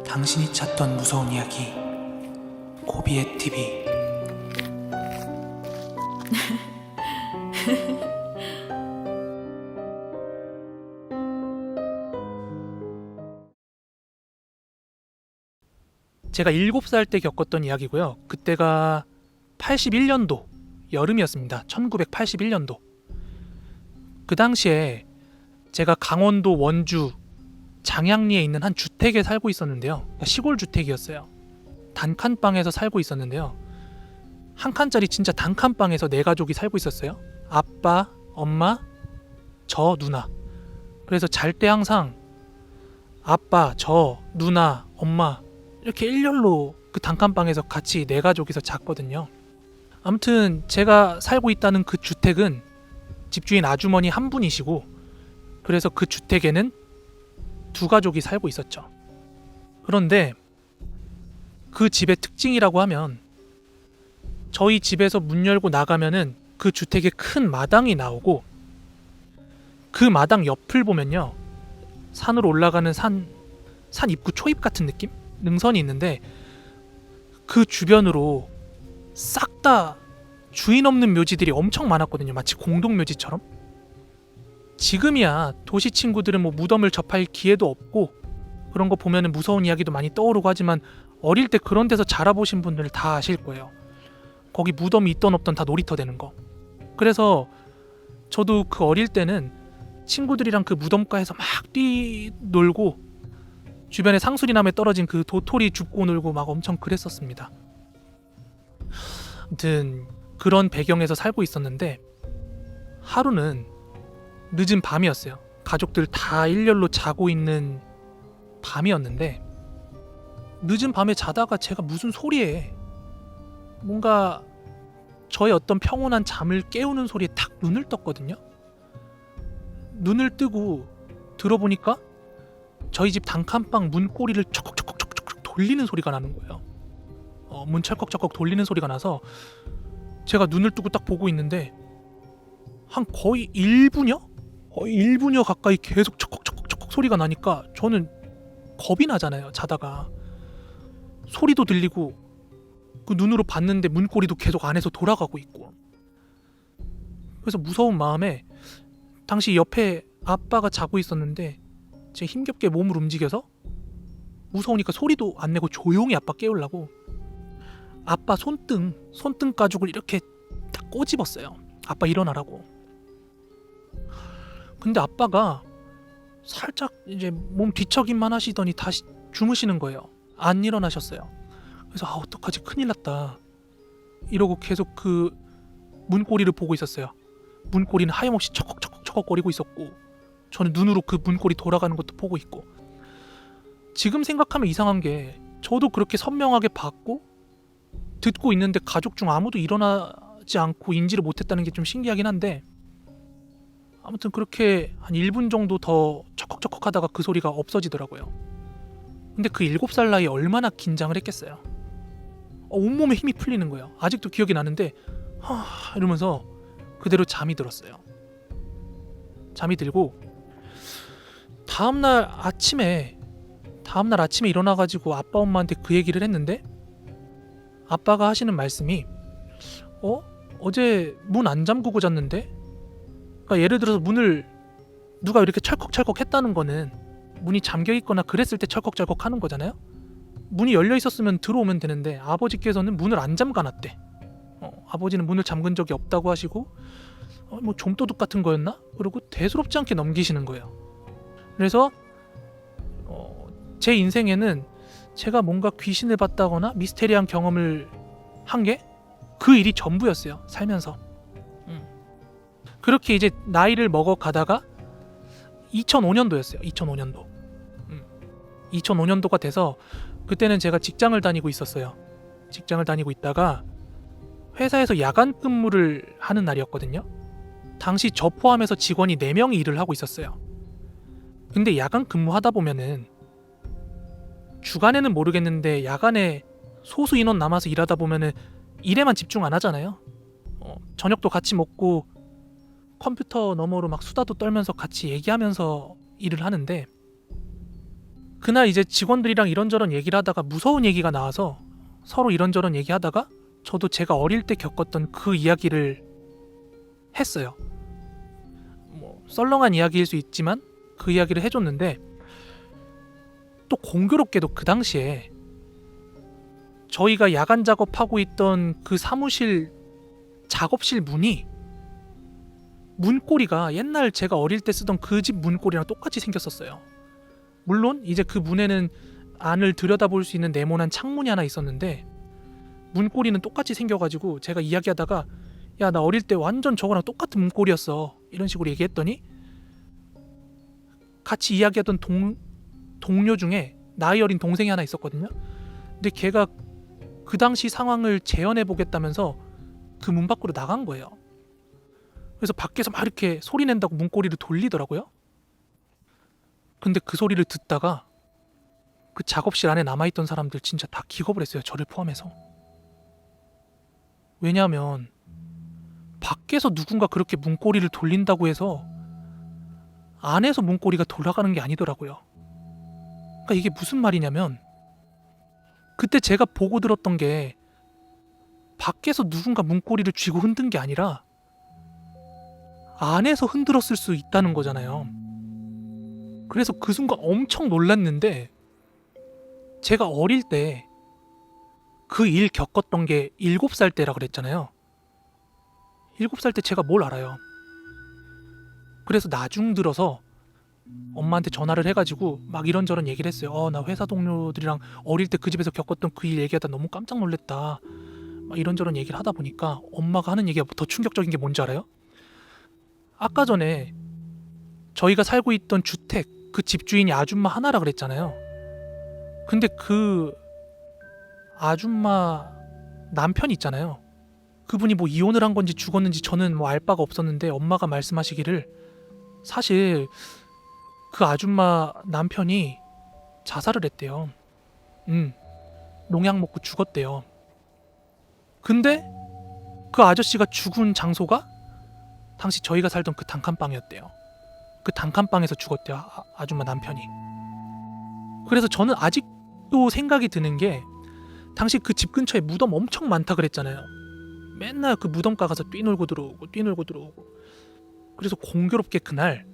당신이 찾던 무서운 이야기 고비의 TV. 제가 7살 때 겪었던 이야기고요. 그때가 81년도 여름이었습니다. 1981년도. 그 당시에 제가 강원도 원주 장양리에 있는 한 주택에 살고 있었는데요. 시골 주택이었어요. 단칸방에서 살고 있었는데요. 한 칸짜리 진짜 단칸방에서 4가족이 살고 있었어요. 아빠, 엄마, 저, 누나. 그래서 잘 때 항상 아빠, 저, 누나, 엄마 이렇게 일렬로 그 단칸방에서 같이 4가족이서 잤거든요. 아무튼 제가 살고 있다는 그 주택은 집주인 아주머니 한 분이시고, 그래서 그 주택에는 2가족이 살고 있었죠. 그런데 그 집의 특징이라고 하면, 저희 집에서 문 열고 나가면은 그 주택에 큰 마당이 나오고, 그 마당 옆을 보면요, 산으로 올라가는 산 입구 초입 같은 느낌? 능선이 있는데, 그 주변으로 싹 다 주인 없는 묘지들이 엄청 많았거든요. 마치 공동묘지처럼. 지금이야 도시 친구들은 뭐 무덤을 접할 기회도 없고 그런 거 보면은 무서운 이야기도 많이 떠오르고 하지만, 어릴 때 그런 데서 자라보신 분들 다 아실 거예요. 거기 무덤이 있던 없던 다 놀이터 되는 거. 그래서 저도 그 어릴 때는 친구들이랑 그 무덤가에서 막 뛰놀고, 주변에 상수리남에 떨어진 그 도토리 줍고 놀고 막 엄청 그랬었습니다. 아무튼 그런 배경에서 살고 있었는데, 하루는 늦은 밤이었어요. 가족들 다 일렬로 자고 있는 밤이었는데, 늦은 밤에 자다가 제가 무슨 소리에 뭔가 저의 어떤 평온한 잠을 깨우는 소리에 탁 눈을 떴거든요. 눈을 뜨고 들어보니까 저희 집 단칸방 문고리를 척척척척척 돌리는 소리가 나는 거예요. 문 철컥철컥 돌리는 소리가 나서 제가 눈을 뜨고 딱 보고 있는데, 한 거의 1분여 가까이 계속 척컥척컥 소리가 나니까 저는 겁이 나잖아요. 자다가 소리도 들리고, 그 눈으로 봤는데 문고리도 계속 안에서 돌아가고 있고. 그래서 무서운 마음에, 당시 옆에 아빠가 자고 있었는데 제가 힘겹게 몸을 움직여서, 무서우니까 소리도 안 내고 조용히 아빠 깨우려고 아빠 손등 가죽을 이렇게 딱 꼬집었어요. 아빠 일어나라고. 근데 아빠가 살짝 이제 몸 뒤척임만 하시더니 다시 주무시는 거예요. 안 일어나셨어요. 그래서 어떡하지, 큰일 났다 이러고 계속 그 문고리를 보고 있었어요. 문고리는 하염없이 척걱거리고 있었고, 저는 눈으로 그 문고리 돌아가는 것도 보고 있고. 지금 생각하면 이상한 게, 저도 그렇게 선명하게 봤고 듣고 있는데 가족 중 아무도 일어나지 않고 인지를 못했다는 게 좀 신기하긴 한데, 아무튼 그렇게 한 1분 정도 더 척걱척걱 하다가 그 소리가 없어지더라고요. 근데 그 7살 나이에 얼마나 긴장을 했겠어요. 온몸에 힘이 풀리는 거예요. 아직도 기억이 나는데 이러면서 그대로 잠이 들었어요. 잠이 들고 다음날 아침에 일어나가지고 아빠 엄마한테 그 얘기를 했는데, 아빠가 하시는 말씀이 어제 문 안 잠그고 잤는데? 그러니까 예를 들어서 문을 누가 이렇게 철컥철컥 했다는 거는 문이 잠겨있거나 그랬을 때 철컥철컥 하는 거잖아요. 문이 열려있었으면 들어오면 되는데 아버지께서는 문을 안 잠가놨대. 아버지는 문을 잠근 적이 없다고 하시고, 뭐 좀도둑 같은 거였나? 그러고 대수롭지 않게 넘기시는 거예요. 그래서 제 인생에는 제가 뭔가 귀신을 봤다거나 미스테리한 경험을 한 게 그 일이 전부였어요. 살면서. 그렇게 이제 나이를 먹어가다가 2005년도였어요. 2005년도. 2005년도가 돼서, 그때는 제가 직장을 다니고 있었어요. 직장을 다니고 있다가 회사에서 야간 근무를 하는 날이었거든요. 당시 저 포함해서 직원이 4명이 일을 하고 있었어요. 근데 야간 근무하다 보면은, 주간에는 모르겠는데 야간에 소수 인원 남아서 일하다 보면은 일에만 집중 안 하잖아요. 저녁도 같이 먹고 컴퓨터 너머로 막 수다도 떨면서 같이 얘기하면서 일을 하는데, 그날 이제 직원들이랑 이런저런 얘기를 하다가 무서운 얘기가 나와서 서로 이런저런 얘기하다가 저도 제가 어릴 때 겪었던 그 이야기를 했어요. 뭐 썰렁한 이야기일 수 있지만 그 이야기를 해줬는데, 또 공교롭게도 그 당시에 저희가 야간 작업하고 있던 그 사무실 작업실 문고리가 옛날 제가 어릴 때 쓰던 그 집 문고리랑 똑같이 생겼었어요. 물론 이제 그 문에는 안을 들여다볼 수 있는 네모난 창문이 하나 있었는데 문고리는 똑같이 생겨가지고, 제가 이야기하다가 야, 나 어릴 때 완전 저거랑 똑같은 문고리였어, 이런 식으로 얘기했더니 같이 이야기하던 동료 중에 나이 어린 동생이 하나 있었거든요. 근데 걔가 그 당시 상황을 재현해 보겠다면서 그 문 밖으로 나간 거예요. 그래서 밖에서 막 이렇게 소리 낸다고 문고리를 돌리더라고요. 근데 그 소리를 듣다가 그 작업실 안에 남아있던 사람들 진짜 다 기겁을 했어요, 저를 포함해서. 왜냐하면 밖에서 누군가 그렇게 문고리를 돌린다고 해서 안에서 문고리가 돌아가는 게 아니더라고요. 그러니까 이게 무슨 말이냐면, 그때 제가 보고 들었던 게 밖에서 누군가 문고리를 쥐고 흔든 게 아니라 안에서 흔들었을 수 있다는 거잖아요. 그래서 그 순간 엄청 놀랐는데, 제가 어릴 때 그 일 겪었던 게 7살 때라 그랬잖아요. 7살 때 제가 뭘 알아요. 그래서 나중 들어서 엄마한테 전화를 해가지고 막 이런저런 얘기를 했어요. 나 회사 동료들이랑 어릴 때 그 집에서 겪었던 그 일 얘기하다 너무 깜짝 놀랐다, 막 이런저런 얘기를 하다 보니까 엄마가 하는 얘기가 더 충격적인 게 뭔지 알아요? 아까 전에 저희가 살고 있던 주택 그 집주인이 아줌마 하나라 그랬잖아요. 근데 그 아줌마 남편 있잖아요. 그분이 뭐 이혼을 한 건지 죽었는지 저는 뭐 알 바가 없었는데, 엄마가 말씀하시기를 사실 그 아줌마 남편이 자살을 했대요. 농약 먹고 죽었대요. 근데 그 아저씨가 죽은 장소가 당시 저희가 살던 그 단칸방이었대요. 그 단칸방에서 죽었대요, 아줌마 남편이. 그래서 저는 아직도 생각이 드는 게, 당시 그 집 근처에 무덤 엄청 많다 그랬잖아요. 맨날 그 무덤가 가서 뛰놀고 들어오고. 그래서 공교롭게 그날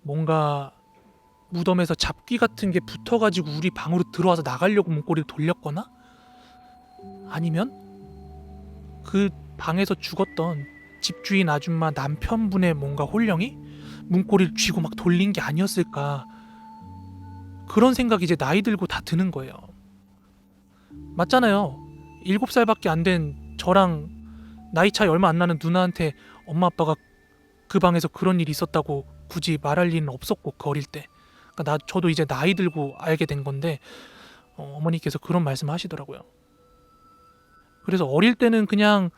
뭔가 무덤에서 잡귀 같은 게 붙어가지고 우리 방으로 들어와서 나가려고 문고리를 돌렸거나, 아니면 그 방에서 죽었던 집주인 아줌마 남편분의 뭔가 혼령이 문고리를 쥐고 막 돌린 게 아니었을까, 그런 생각이 이제 나이 들고 다 드는 거예요. 맞잖아요. 7살밖에 안 된 저랑 나이 차이 얼마 안 나는 누나한테 엄마 아빠가 그 방에서 그런 일이 있었다고 굳이 말할 일은 없었고, 그 어릴 때. 그러니까 저도 이제 나이 들고 알게 된 건데, 어머니께서 그런 말씀 하시더라고요. 그래서 어릴 때는 그냥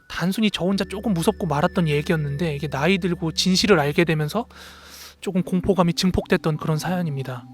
단순히 저 혼자 조금 무섭고 말았던 얘기였는데, 이게 나이 들고 진실을 알게 되면서 조금 공포감이 증폭됐던 그런 사연입니다.